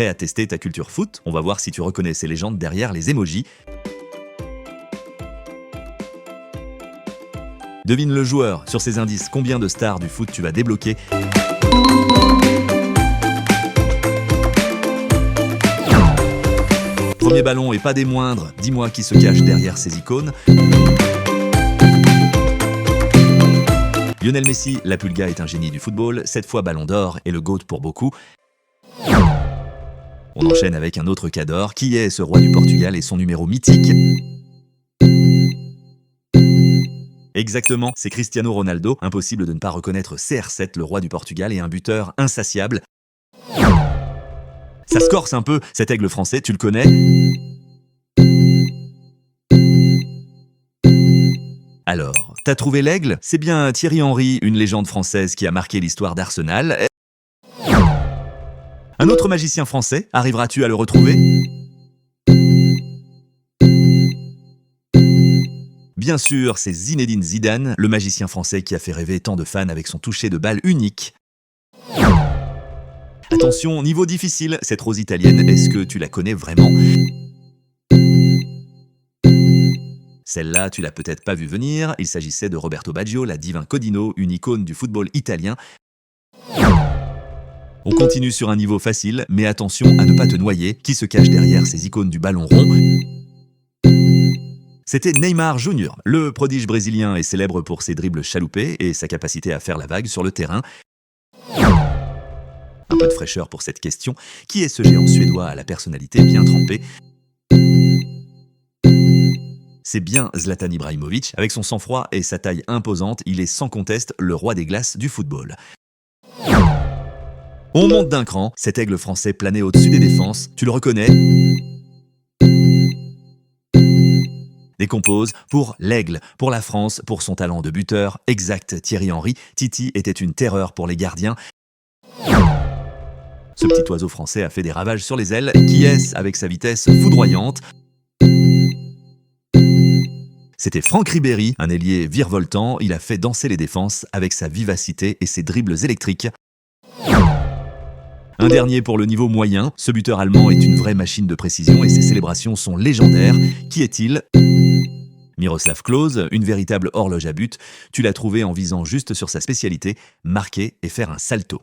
Prêt à tester ta culture foot? On va voir si tu reconnais ces légendes derrière les emojis. Devine le joueur. Sur ces indices, combien de stars du foot tu vas débloquer? Premier ballon et pas des moindres. Dis-moi qui se cache derrière ces icônes. Lionel Messi, la Pulga est un génie du football, 7 fois ballon d'or et le GOAT pour beaucoup. On enchaîne avec un autre cas d'or. Qui est ce roi du Portugal et son numéro mythique? Exactement, c'est Cristiano Ronaldo. Impossible de ne pas reconnaître CR7, le roi du Portugal et un buteur insatiable. Ça se corse un peu, cet aigle français, tu le connais? Alors, t'as trouvé l'aigle? C'est bien Thierry Henry, une légende française qui a marqué l'histoire d'Arsenal. Un autre magicien français, arriveras-tu à le retrouver? Bien sûr, c'est Zinedine Zidane, le magicien français qui a fait rêver tant de fans avec son toucher de balle unique. Attention, niveau difficile, cette rose italienne, est-ce que tu la connais vraiment? Celle-là, tu l'as peut-être pas vue venir, il s'agissait de Roberto Baggio, la divin Codino, une icône du football italien. On continue sur un niveau facile, mais attention à ne pas te noyer, qui se cache derrière ces icônes du ballon rond? C'était Neymar Jr. Le prodige brésilien est célèbre pour ses dribbles chaloupés et sa capacité à faire la vague sur le terrain. Un peu de fraîcheur pour cette question. Qui est ce géant suédois à la personnalité bien trempée? C'est bien Zlatan Ibrahimovic. Avec son sang-froid et sa taille imposante, il est sans conteste le roi des glaces du football. On monte d'un cran. Cet aigle français planait au-dessus des défenses. Tu le reconnais? Décompose pour l'aigle, pour la France, pour son talent de buteur. Exact, Thierry Henry. Titi était une terreur pour les gardiens. Ce petit oiseau français a fait des ravages sur les ailes. Qui est-ce avec sa vitesse foudroyante? C'était Franck Ribéry, un ailier virevoltant. Il a fait danser les défenses avec sa vivacité et ses dribbles électriques. Un dernier pour le niveau moyen. Ce buteur allemand est une vraie machine de précision et ses célébrations sont légendaires. Qui est-il? Miroslav Klose, une véritable horloge à but. Tu l'as trouvé en visant juste sur sa spécialité, marquer et faire un salto.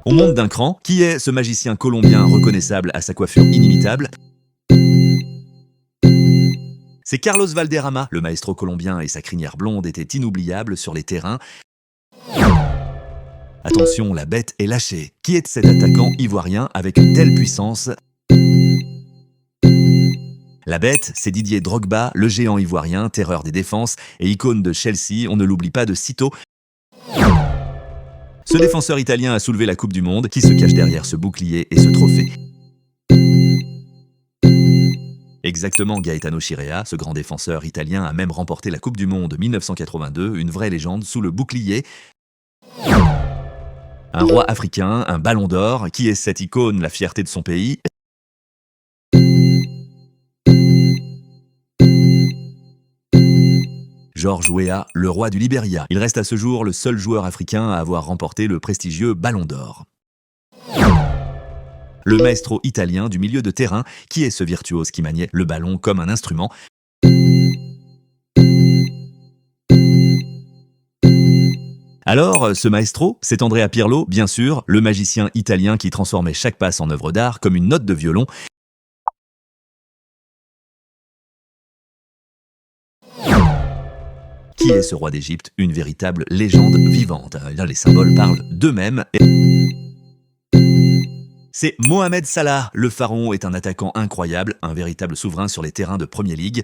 On monte d'un cran. Qui est ce magicien colombien reconnaissable à sa coiffure inimitable? C'est Carlos Valderrama. Le maestro colombien et sa crinière blonde étaient inoubliables sur les terrains. Attention, la bête est lâchée. Qui est cet attaquant ivoirien avec une telle puissance? La bête, c'est Didier Drogba, le géant ivoirien, terreur des défenses et icône de Chelsea, on ne l'oublie pas de sitôt. Ce défenseur italien a soulevé la Coupe du Monde. Qui se cache derrière ce bouclier et ce trophée? Exactement, Gaetano Scirea, ce grand défenseur italien a même remporté la Coupe du Monde 1982, une vraie légende sous le bouclier. Un roi africain, un ballon d'or. Qui est cette icône, la fierté de son pays? George Weah, le roi du Libéria. Il reste à ce jour le seul joueur africain à avoir remporté le prestigieux ballon d'or. Le maestro italien du milieu de terrain. Qui est ce virtuose qui maniait le ballon comme un instrument? Alors, ce maestro, c'est Andrea Pirlo, bien sûr, le magicien italien qui transformait chaque passe en œuvre d'art comme une note de violon. Qui est ce roi d'Égypte? Une véritable légende vivante. Là, les symboles parlent d'eux-mêmes. C'est Mohamed Salah. Le pharaon est un attaquant incroyable, un véritable souverain sur les terrains de Premier League.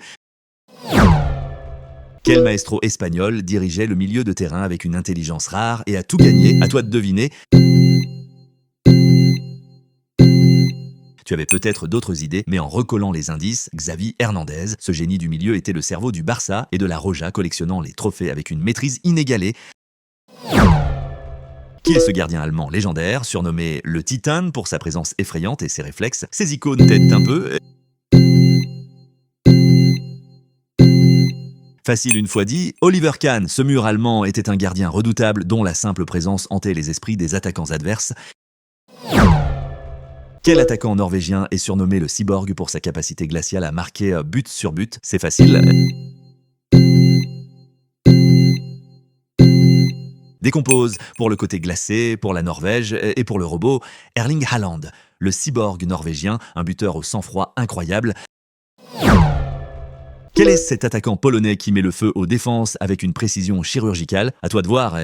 Quel maestro espagnol dirigeait le milieu de terrain avec une intelligence rare et a tout gagné? À toi de deviner. Tu avais peut-être d'autres idées, mais en recollant les indices, Xavi Hernandez, ce génie du milieu était le cerveau du Barça et de la Roja, collectionnant les trophées avec une maîtrise inégalée. Qui est ce gardien allemand légendaire, surnommé le Titan pour sa présence effrayante et ses réflexes? Ses icônes t'aident un peu. Facile une fois dit, Oliver Kahn, ce mur allemand était un gardien redoutable dont la simple présence hantait les esprits des attaquants adverses. Quel attaquant norvégien est surnommé le cyborg pour sa capacité glaciale à marquer but sur but? C'est facile. Décompose pour le côté glacé, pour la Norvège et pour le robot, Erling Haaland, le cyborg norvégien, un buteur au sang-froid incroyable. Quel est cet attaquant polonais qui met le feu aux défenses avec une précision chirurgicale? À toi de voir.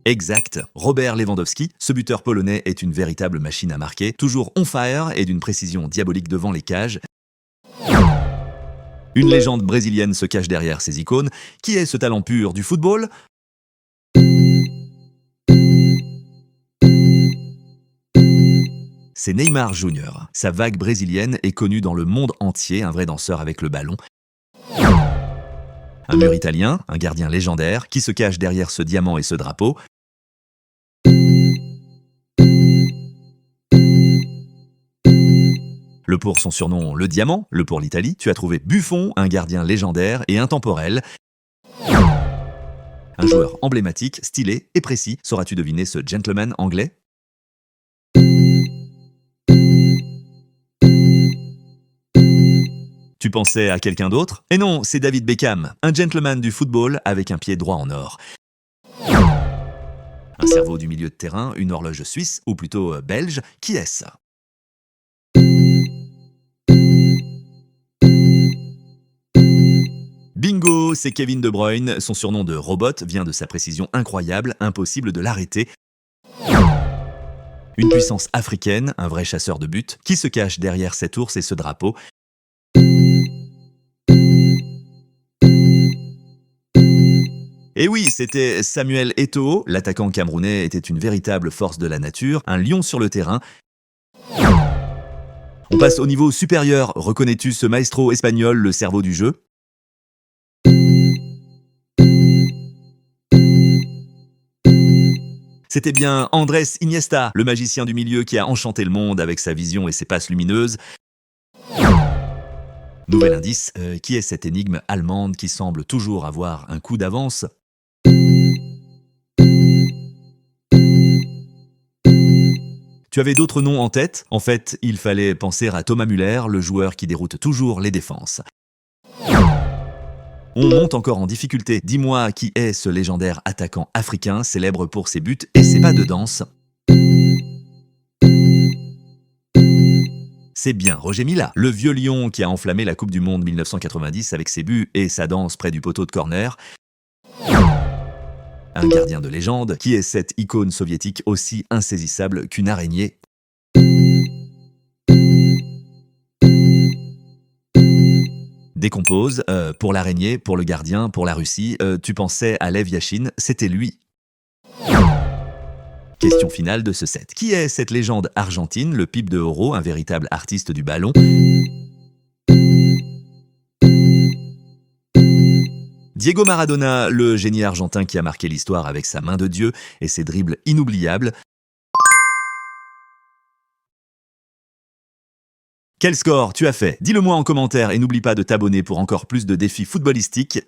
Exact, Robert Lewandowski. Ce buteur polonais est une véritable machine à marquer, toujours on fire et d'une précision diabolique devant les cages. Une légende brésilienne se cache derrière ces icônes. Qui est ce talent pur du football? C'est Neymar Jr. Sa vague brésilienne est connue dans le monde entier, un vrai danseur avec le ballon. Un mur italien, un gardien légendaire, qui se cache derrière ce diamant et ce drapeau. Le pour son surnom, le diamant, le pour l'Italie. Tu as trouvé Buffon, un gardien légendaire et intemporel. Un joueur emblématique, stylé et précis. Sauras-tu deviner ce gentleman anglais? Tu pensais à quelqu'un d'autre? Et non, c'est David Beckham, un gentleman du football avec un pied droit en or. Un cerveau du milieu de terrain, une horloge suisse, ou plutôt belge, qui est-ce? Bingo, c'est Kevin De Bruyne. Son surnom de robot vient de sa précision incroyable, impossible de l'arrêter. Une puissance africaine, un vrai chasseur de but, qui se cache derrière cet ours et ce drapeau. Et oui, c'était Samuel Eto'o. L'attaquant camerounais était une véritable force de la nature, un lion sur le terrain. On passe au niveau supérieur. Reconnais-tu ce maestro espagnol, le cerveau du jeu? C'était bien Andrés Iniesta, le magicien du milieu qui a enchanté le monde avec sa vision et ses passes lumineuses. Nouvel indice, qui est cette énigme allemande qui semble toujours avoir un coup d'avance? Tu avais d'autres noms en tête? En fait, il fallait penser à Thomas Müller, le joueur qui déroute toujours les défenses. On monte encore en difficulté. Dis-moi qui est ce légendaire attaquant africain, célèbre pour ses buts et ses pas de danse? C'est bien Roger Mila, le vieux lion qui a enflammé la Coupe du Monde 1990 avec ses buts et sa danse près du poteau de corner. Un gardien de légende, qui est cette icône soviétique aussi insaisissable qu'une araignée? Décompose, pour l'araignée, pour le gardien, pour la Russie, tu pensais à Lev Yachine, c'était lui. Question finale de ce set. Qui est cette légende argentine, le Pipe de Oro, un véritable artiste du ballon? Diego Maradona, le génie argentin qui a marqué l'histoire avec sa main de Dieu et ses dribbles inoubliables. Quel score tu as fait? Dis-le moi en commentaire et n'oublie pas de t'abonner pour encore plus de défis footballistiques.